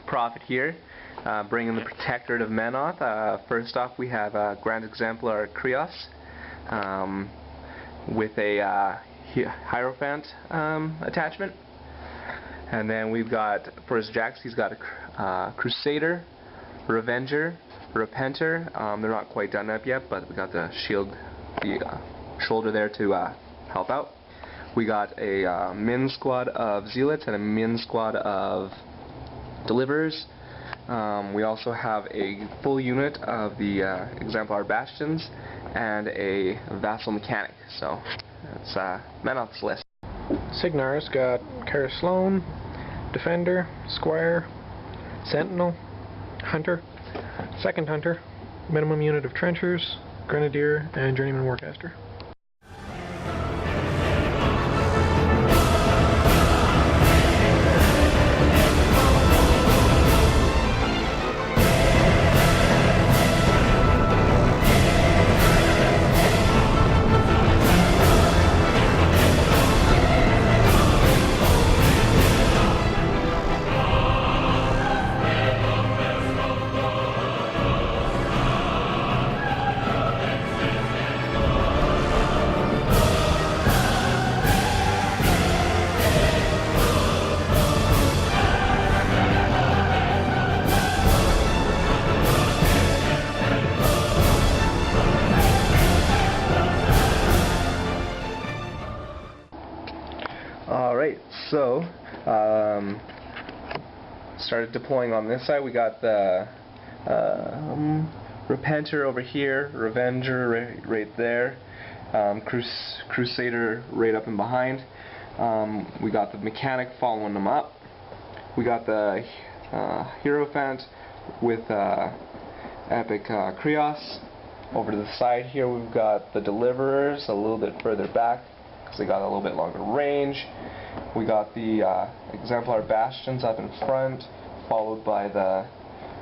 Prophet here, bringing the Protectorate of Menoth. First off, we have Grand Exemplar Kreoss with a Hierophant attachment. And then we've got, for his jacks, he's got a Crusader, Revenger, Repenter. They're not quite done up yet, but we got the shield, the shoulder there to help out. We got a min squad of Zealots and a min squad of Deliverers. We also have a full unit of the Exemplar Bastions and a Vassal Mechanik. So that's Menoth's list. Cygnar's got Sloan, Defender, Squire, Sentinel, Hunter, Second Hunter, minimum unit of Trenchers, Grenadier, and Journeyman Warcaster. Alright, so started deploying on this side. We got the Repenter over here, Revenger right there, Crusader right up and behind. We got the Mechanic following them up. We got the Hierophant with Epic Kreoss. Over to the side here we've got the Deliverers a little bit further back because they got a little bit longer range. We got the Exemplar Bastions up in front, followed by the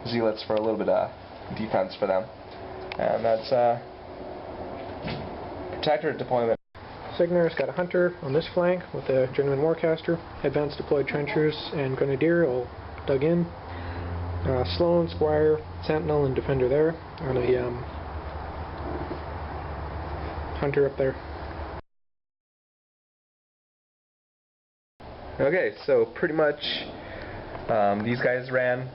Zealots for a little bit of defense for them. And that's Protectorate deployment. Cygnar's got a Hunter on this flank with the Journeyman Warcaster, Advanced Deployed Trenchers and Grenadier all dug in. Sloan, Squire, Sentinel, and Defender there, and a Hunter up there. Okay, so pretty much these guys ran.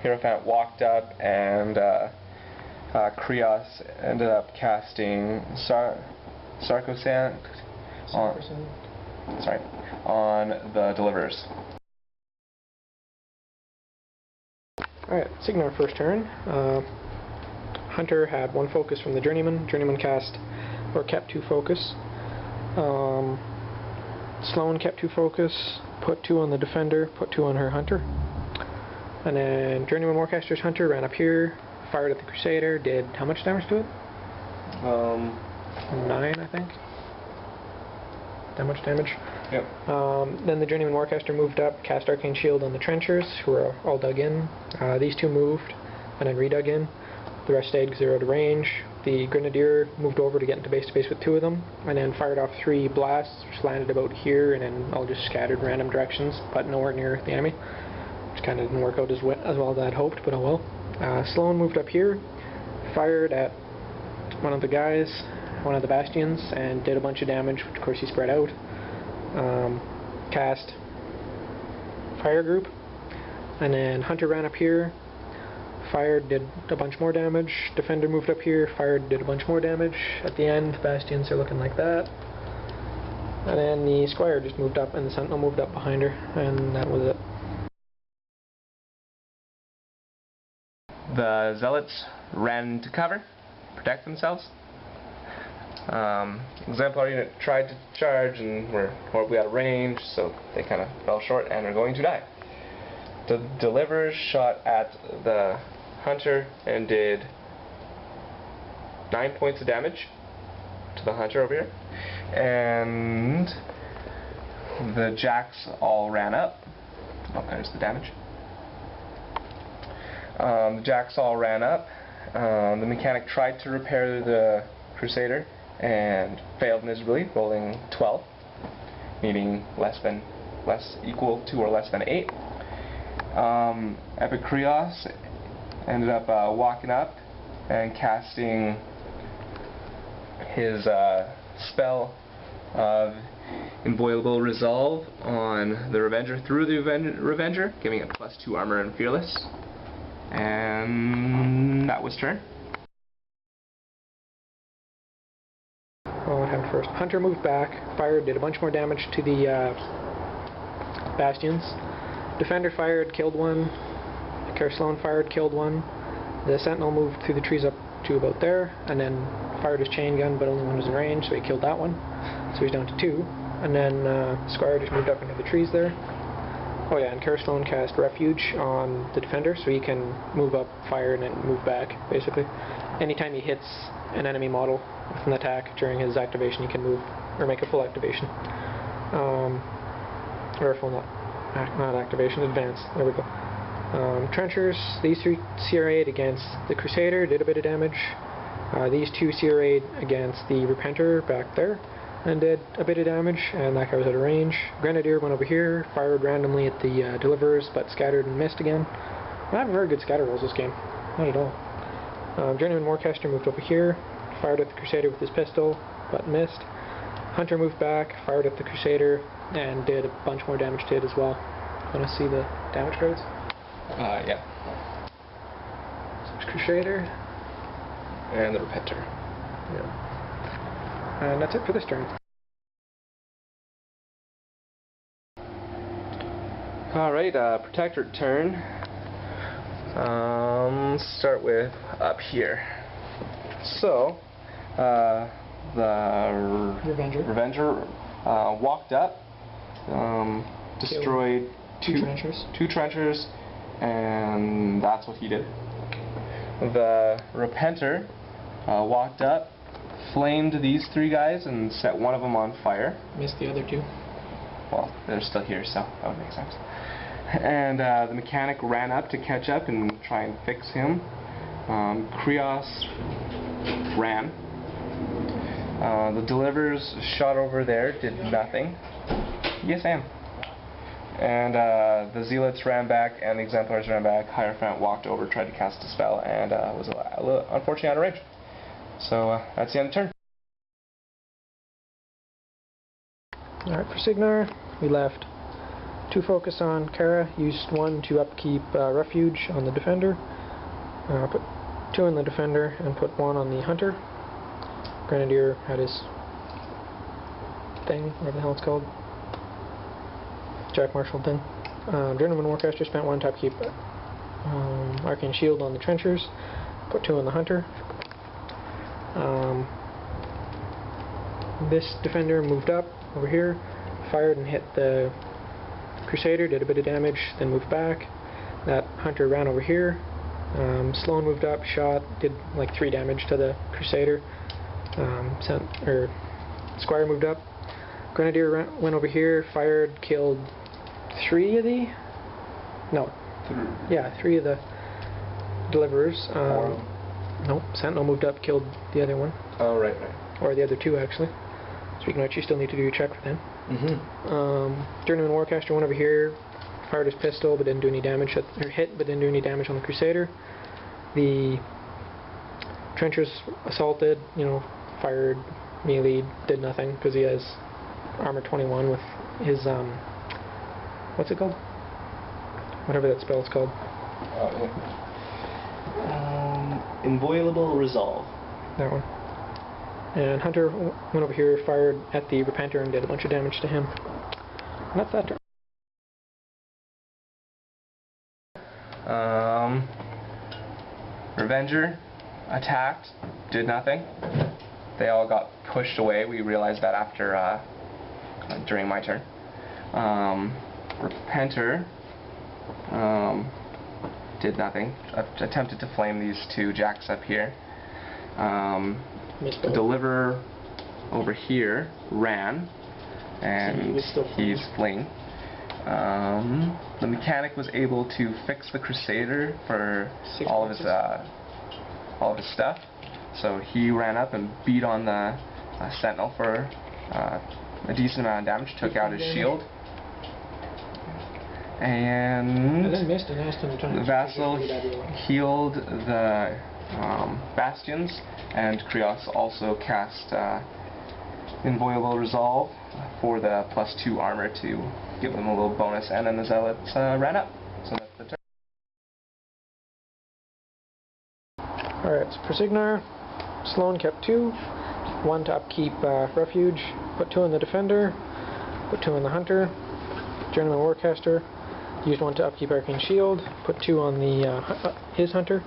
Hierophant walked up, and Kreoss ended up casting Sarcosant on the Deliverers. Alright, Cygnar first turn. Hunter had one focus from the Journeyman. Journeyman kept 2 focus. Sloan kept 2 focus, put 2 on the Defender, put 2 on her Hunter. And then Journeyman Warcaster's Hunter ran up here, fired at the Crusader, did how much damage to it? 9, I think. That much damage. Yep. Then the Journeyman Warcaster moved up, cast Arcane Shield on the Trenchers, who were all dug in. These 2 moved, and then redug in. The rest stayed 0 to range. The Grenadier moved over to get into base-to-base with 2 of them, and then fired off 3 blasts, which landed about here, and then all just scattered random directions, but nowhere near the enemy. Which kind of didn't work out as well as I'd hoped, but oh well. Sloan moved up here, fired at one of the guys, one of the Bastions, and did a bunch of damage, which of course he spread out. Cast Fire Group, and then Hunter ran up here, fired, did a bunch more damage. Defender moved up here, fired, did a bunch more damage. At the end, Bastions are looking like that. And then the Squire just moved up, and the Sentinel moved up behind her, and that was it. The Zealots ran into cover, protect themselves. Exemplar unit tried to charge and were horribly out of range, so they kind of fell short and are going to die. The Deliverers shot at the Hunter and did 9 points of damage to the Hunter over here, and the Jacks all ran up. Oh, there's the damage. The Jacks all ran up. The Mechanic tried to repair the Crusader, and failed miserably, rolling 12, meaning less equal to or less than 8. Epic Kreoss ended up walking up and casting his spell of Inviolable Resolve on the Revenger through the Revenger, giving it +2 armor and fearless. And that was turn. Well, what happened first? Hunter moved back, fired, did a bunch more damage to the Bastions. Defender fired, killed one. Sloan fired, killed one. The Sentinel moved through the trees up to about there, and then fired his chain gun, but only one was in range, so he killed that one. So he's down to 2. And then Squire just moved up into the trees there. Oh yeah, and Sloan cast Refuge on the Defender, so he can move up, fire, and then move back, basically. Anytime he hits an enemy model with an attack during his activation, he can move, or make a full activation. Or a full, not activation, advance. There we go. Trenchers, these 3 CRA'd against the Crusader, did a bit of damage. These 2 CRA'd against the Repenter back there, and did a bit of damage, and that guy was out of range. Grenadier went over here, fired randomly at the Deliverers, but scattered and missed again. I have very good scatter rolls this game, not at all. Journeyman Warcaster moved over here, fired at the Crusader with his pistol, but missed. Hunter moved back, fired at the Crusader, and did a bunch more damage to it as well. Want to see the damage cards? Yeah. So it's Crusader. And the Repenter. Yeah. And that's it for this turn. Alright, Protectorate turn. Start with up here. So, the Revenger walked up, destroyed two trenchers, and that's what he did. The Repenter walked up, flamed these 3 guys, and set one of them on fire. Missed the other 2. Well, they're still here, so that would make sense. And the Mechanic ran up to catch up and try and fix him. Kreoss ran. The Deliverers shot over there, did nothing. Yes, I am. And the Zealots ran back, and the Exemplars ran back. Hierophant walked over, tried to cast a spell, and was a little unfortunately out of range. So that's the end of the turn. Alright, for Cygnar, we left 2 focus on Kara, used 1 to upkeep Refuge on the Defender, put 2 in the Defender, and put 1 on the Hunter. Grenadier had his thing, whatever the hell it's called. Jack Marshall thing. Journeyman Warcaster spent 1 to upkeep Arcane Shield on the Trenchers, put 2 on the Hunter. This Defender moved up over here, fired and hit the Crusader, did a bit of damage, then moved back. That Hunter ran over here. Sloan moved up, shot, did like 3 damage to the Crusader. Squire moved up. Grenadier went over here, fired, killed 3 of the... No. 3 of the Deliverers. Nope, Sentinel moved up, killed the other one. Oh, right. Or the other 2, actually. Speaking of which, you still need to do your check for them. Journeyman Warcaster went over here, fired his pistol, but didn't do any damage, or hit, but didn't do any damage on the Crusader. The Trenchers assaulted, fired, melee, did nothing, because he has armor 21 with his, what's it called? Whatever that spell is called. Inviolable Resolve. That one. And Hunter went over here, fired at the Repenter, and did a bunch of damage to him. And that's that turn. Revenger attacked, did nothing. They all got pushed away. We realized that after during my turn. Repenter did nothing. Attempted to flame these 2 jacks up here. The Deliverer over here ran, and he's fleeing. The Mechanic was able to fix the Crusader for all of his stuff, so he ran up and beat on the Sentinel for a decent amount of damage, took out his shield. And then missed and asked him to try and Vassal healed the Bastions, and Kreoss also cast Inviolable Resolve for the +2 armor to give them a little bonus, and then the Zealots ran up. So that's the turn. Alright, so for Cygnar, Sloan kept 2, 1 to upkeep Refuge, put 2 on the Defender, put 2 on the Hunter. Journeyman Warcaster used 1 to upkeep Arcane Shield, put 2 on the his Hunter.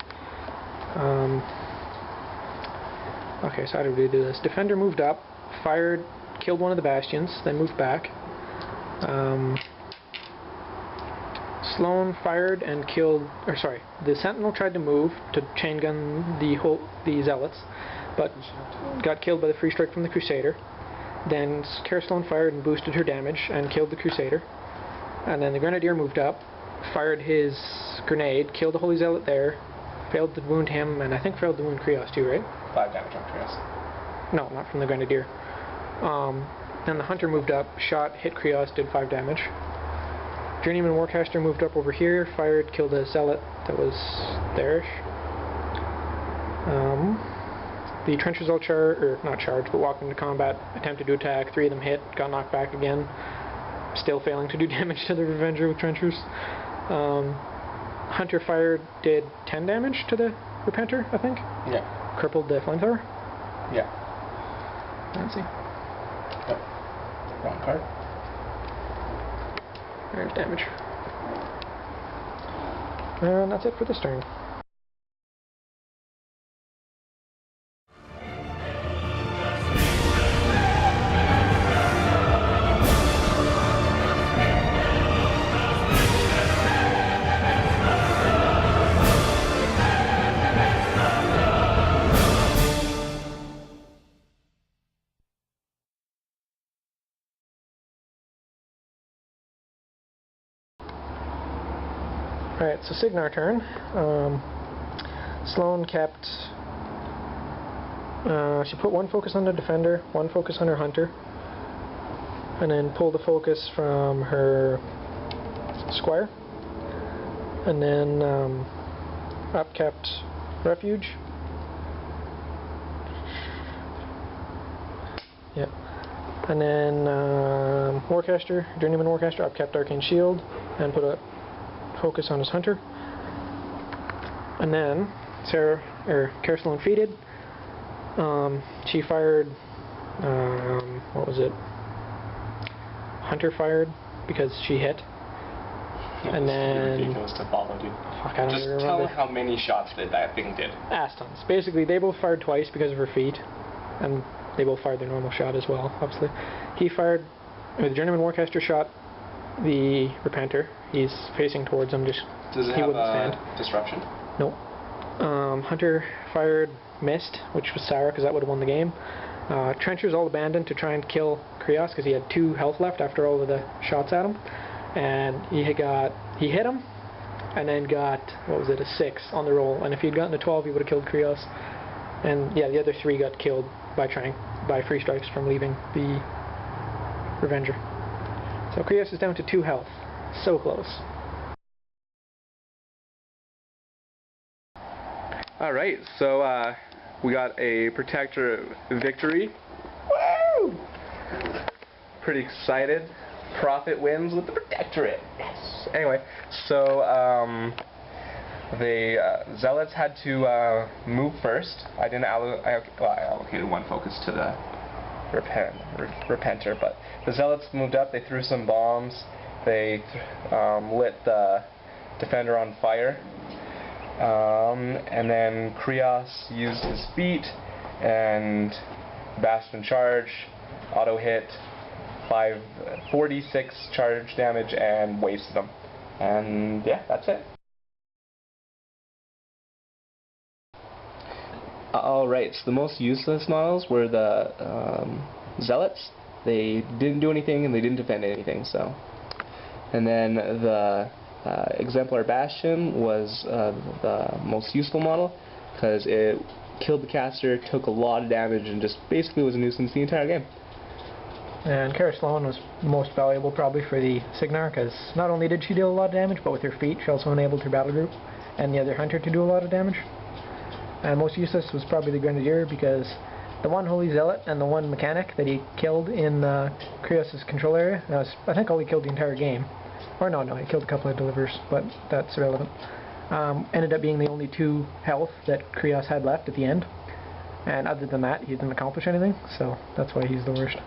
Okay, so how do we do this? Defender moved up, fired, killed 1 of the Bastions, then moved back. Sloan fired and killed, or sorry, the Sentinel tried to move to chain gun the Zealots, but got killed by the free strike from the Crusader. Then Sloan fired and boosted her damage and killed the Crusader. And then the Grenadier moved up, fired his grenade, killed the Holy Zealot there, failed to wound him, and I think failed to wound Kreoss too, right? 5 damage on Kreoss. No, not from the Grenadier. Then the Hunter moved up, shot, hit Kreoss, did 5 damage. Journeyman Warcaster moved up over here, fired, killed a Zealot that was there. The trenches all not charged, but walked into combat, attempted to attack, 3 of them hit, got knocked back again, still failing to do damage to the Revenger with trenchers. Hunter fired, did 10 damage to the Repenter, I think? Yeah. Crippled the Flamethrower? Yeah. Let's see. Oh. Wrong card. There's damage. And that's it for this turn. Alright, so Cygnar turn. Sloan kept... she put 1 focus on the Defender, 1 focus on her Hunter, and then pulled the focus from her Squire. And then up kept Refuge. Yep. And then Warcaster, Journeyman Warcaster, up kept Arcane Shield, and put a focus on his Hunter. And then Sloan feeded. She fired what was it? Hunter fired because she hit. And then ridiculous to follow, dude. Fuck, I don't Just remember. tell how many shots that thing did. Ass tons. Basically, they both fired twice because of her feet, and they both fired their normal shot as well, obviously. He fired, the Journeyman Warcaster shot the Repenter. He's facing towards him, just Does it he have wouldn't stand. disruption? Nope. Hunter fired, missed, which was sour because that would have won the game. Trenchers all abandoned to try and kill Kreoss because he had 2 health left after all of the shots at him. And he hit him, and then got, what was it, a 6 on the roll. And if he'd gotten a 12, he would have killed Kreoss. And yeah, the other 3 got killed by free strikes from leaving the Revenger. So Kreoss is down to 2 health. So close. Alright, so we got a Protector victory. Woo! Pretty excited. Profit wins with the Protectorate. Yes. Anyway, so the Zealots had to move first. I allocated 1 focus to the Repenter, but the Zealots moved up. They threw some bombs. They lit the Defender on fire. And then Kreoss used his feet and Bastion charge, auto hit, 46 charge damage, and wasted them. And yeah, that's it. Alright, so the most useless models were the Zealots. They didn't do anything and they didn't defend anything, so. And then the Exemplar Bastion was the most useful model because it killed the caster, took a lot of damage, and just basically was a nuisance the entire game. And Sloan was most valuable probably for the Cygnar, because not only did she deal a lot of damage, but with her feat she also enabled her battle group and the other hunter to do a lot of damage. And most useless was probably the Grenadier, because the one Holy Zealot and the one Mechanic that he killed in Kreoss' control area, that was, I think, all he killed the entire game. Or no, he killed a couple of delivers, but that's irrelevant. Ended up being the only 2 health that Kreoss had left at the end. And other than that, he didn't accomplish anything, so that's why he's the worst.